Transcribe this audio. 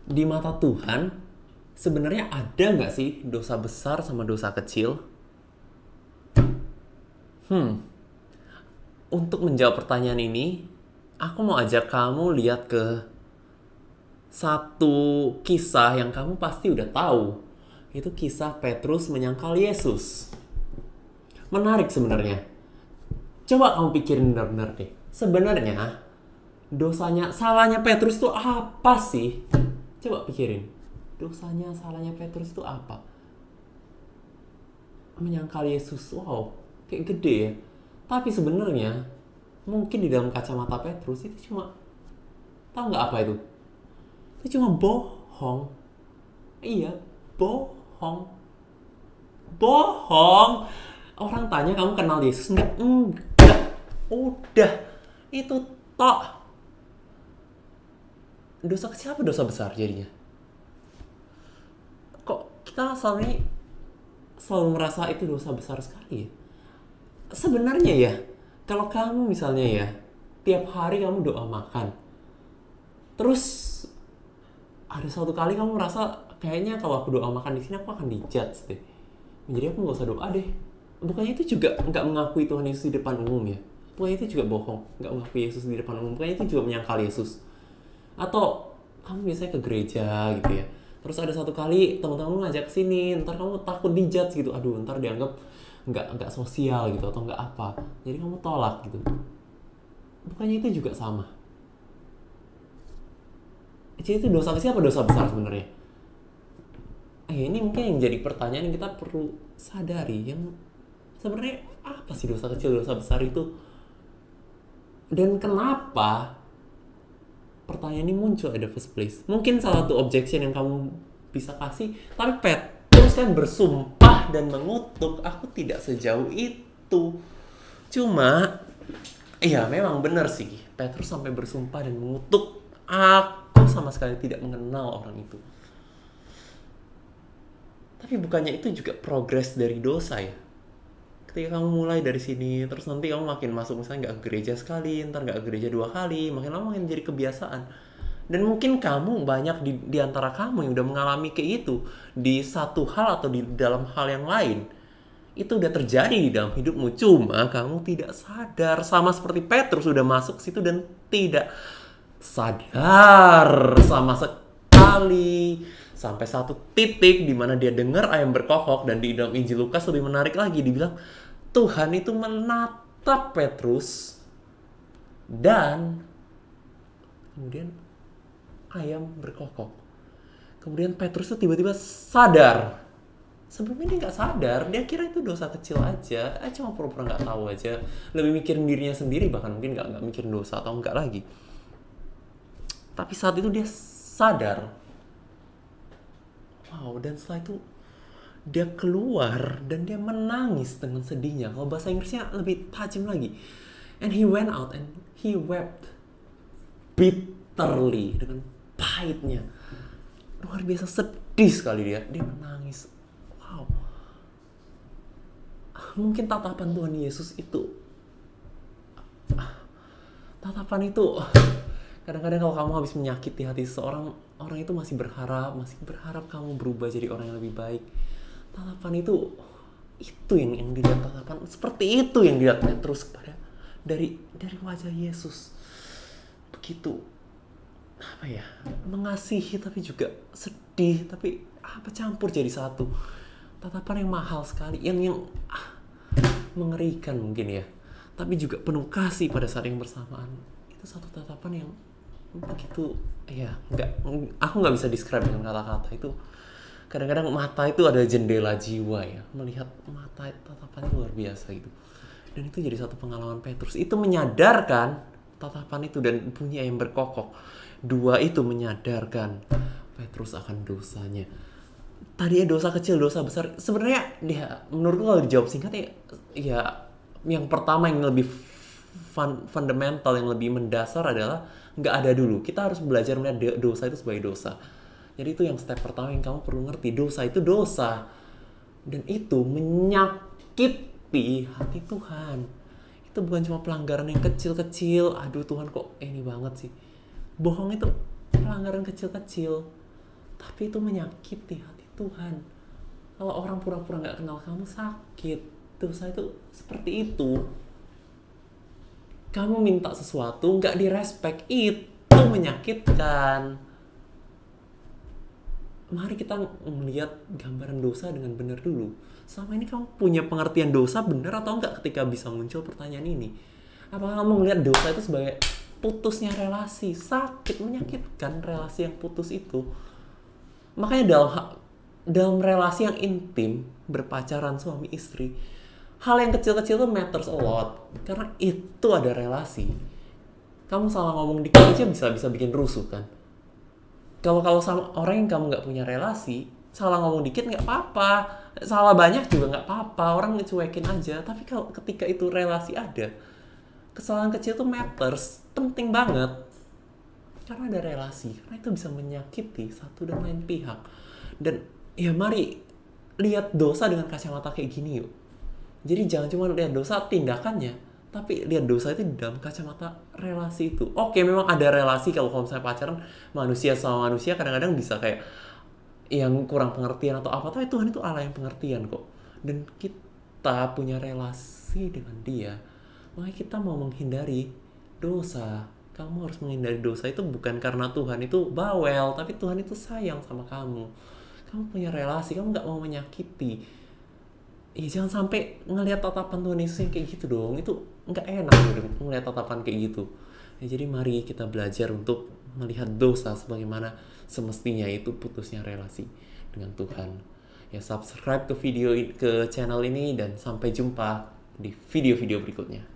Di mata Tuhan, sebenarnya ada nggak sih dosa besar sama dosa kecil? Untuk menjawab pertanyaan ini, aku mau ajak kamu lihat ke satu kisah yang kamu pasti udah tahu. Itu kisah Petrus menyangkal Yesus. Menarik sebenarnya. Coba kamu pikirin benar-benar deh. Sebenarnya salahnya Petrus itu apa sih? Coba pikirin. Salahnya Petrus itu apa? Menyangkal Yesus, wow, kayak gede ya. Tapi sebenarnya mungkin di dalam kacamata Petrus itu cuma, tahu nggak apa itu? Itu cuma bohong. Iya, bohong. Bohong. Orang tanya kamu kenal Yesus nggak? Enggak. Udah, itu tok. Dosa kecil apa dosa besar jadinya? Kok kita selalu merasa itu dosa besar sekali ya? Sebenarnya ya, kalau kamu misalnya ya, tiap hari kamu doa makan, terus ada suatu kali kamu merasa kayaknya kalau aku doa makan di sini aku akan dijudge deh. Jadi aku nggak usah doa deh. Bukannya itu juga nggak mengakui Tuhan Yesus di depan umum ya? Bukannya itu juga bohong, nggak mengakui Yesus di depan umum. Bukannya itu juga menyangkal Yesus? Atau kamu biasanya ke gereja gitu ya, terus ada satu kali teman-teman ngajak sini, ntar kamu takut dijudge gitu, aduh ntar dianggap nggak sosial gitu atau nggak apa, jadi kamu tolak gitu. Bukannya itu juga sama? Jadi itu dosa kecil apa dosa besar sebenarnya? Ini mungkin yang jadi pertanyaan yang kita perlu sadari, yang sebenarnya apa sih dosa kecil dosa besar itu, dan kenapa pertanyaan ini muncul at the first place. Mungkin salah satu objection yang kamu bisa kasih, tapi Petrus kan bersumpah dan mengutuk, aku tidak sejauh itu. Cuma, iya memang benar sih, Petrus sampai bersumpah dan mengutuk, aku sama sekali tidak mengenal orang itu. Tapi bukannya itu juga progres dari dosa ya? Ketika kamu mulai dari sini, terus nanti kamu makin masuk, misalnya nggak ke gereja sekali, ntar nggak ke gereja 2 kali, makin lama makin jadi kebiasaan. Dan mungkin kamu banyak di antara kamu yang udah mengalami kayak itu di satu hal atau di dalam hal yang lain. Itu udah terjadi di dalam hidupmu, cuma kamu tidak sadar, sama seperti Petrus udah masuk situ dan tidak sadar sama sekali. Sampai satu titik di mana dia dengar ayam berkokok, dan di dalam Injil Lukas lebih menarik lagi, dibilang Tuhan itu menatap Petrus dan kemudian ayam berkokok. Kemudian Petrus tuh tiba-tiba sadar. Sebelumnya dia nggak sadar, dia kira itu dosa kecil aja, cuma pura-pura nggak tahu aja, lebih mikirin dirinya sendiri, bahkan mungkin nggak mikirin dosa atau enggak lagi. Tapi saat itu dia sadar. Wow, dan setelah itu dia keluar dan dia menangis dengan sedihnya. Kalau bahasa Inggrisnya lebih tajam lagi. And he went out and he wept bitterly, dengan pahitnya. Luar biasa sedih sekali dia. Dia menangis. Wow. Mungkin tatapan Tuhan Yesus itu, tatapan itu kadang-kadang kalau kamu habis menyakiti hati seseorang, orang itu masih berharap kamu berubah jadi orang yang lebih baik. Tatapan itu yang dilihat, tatapan seperti itu yang dilihat Petrus kepada dari wajah Yesus. Begitu apa ya, mengasihi tapi juga sedih, tapi apa campur jadi satu. Tatapan yang mahal sekali, yang mengerikan mungkin ya, tapi juga penuh kasih pada saat yang bersamaan. Itu satu tatapan yang begitu ya, aku nggak bisa describe dengan kata-kata. Itu kadang-kadang mata itu ada jendela jiwa ya, melihat mata tatapannya luar biasa gitu. Dan itu jadi satu pengalaman Petrus, itu menyadarkan tatapan itu dan bunyi yang berkokok. Dua itu menyadarkan Petrus akan dosanya. Tadi dosa kecil, dosa besar. Sebenarnya dia, menurutku kalau dijawab singkat ya yang pertama yang lebih fundamental, yang lebih mendasar adalah nggak ada dulu. Kita harus belajar melihat dosa itu sebagai dosa. Jadi itu yang step pertama yang kamu perlu ngerti. Dosa itu dosa. Dan itu menyakiti hati Tuhan. Itu bukan cuma pelanggaran yang kecil-kecil. Aduh Tuhan kok ini banget sih. Bohong itu pelanggaran kecil-kecil. tapi itu menyakiti hati Tuhan. Kalau orang pura-pura nggak kenal kamu, sakit. Dosa itu seperti itu. Kamu minta sesuatu nggak direspek, itu menyakitkan. Mari kita melihat gambaran dosa dengan benar dulu. Selama ini kamu punya pengertian dosa benar atau enggak ketika bisa muncul pertanyaan ini? Apakah kamu melihat dosa itu sebagai putusnya relasi? Sakit, menyakitkan relasi yang putus itu. Makanya dalam relasi yang intim, berpacaran suami istri, hal yang kecil-kecil itu matters a lot. Karena itu ada relasi. Kamu salah ngomong dikit aja bisa bikin rusuh kan? Kalau sama orang yang kamu nggak punya relasi, salah ngomong dikit nggak apa-apa, salah banyak juga nggak apa-apa, orang ngecuekin aja. Tapi kalau ketika itu relasi ada, kesalahan kecil itu matters, penting banget. Karena ada relasi, karena itu bisa menyakiti satu dan lain pihak. Dan ya mari lihat dosa dengan kacamata kayak gini yuk. Jadi jangan cuma lihat dosa tindakannya, tapi lihat dosa itu di dalam kacamata relasi itu. Oke, memang ada relasi kalau misalnya pacaran manusia sama manusia kadang-kadang bisa kayak yang kurang pengertian atau apa, tapi Tuhan itu Allah yang pengertian kok. Dan kita punya relasi dengan dia, makanya kita mau menghindari dosa. Kamu harus menghindari dosa itu bukan karena Tuhan itu bawel, tapi Tuhan itu sayang sama kamu. Kamu punya relasi, kamu gak mau menyakiti. Jangan sampai ngelihat tatapan Tuhan Yesus yang kayak gitu dong. Itu nggak enak ngelihat tatapan kayak gitu. Jadi mari kita belajar untuk melihat dosa sebagaimana semestinya, itu putusnya relasi dengan Tuhan. Ya, subscribe ke channel ini dan sampai jumpa di video-video berikutnya.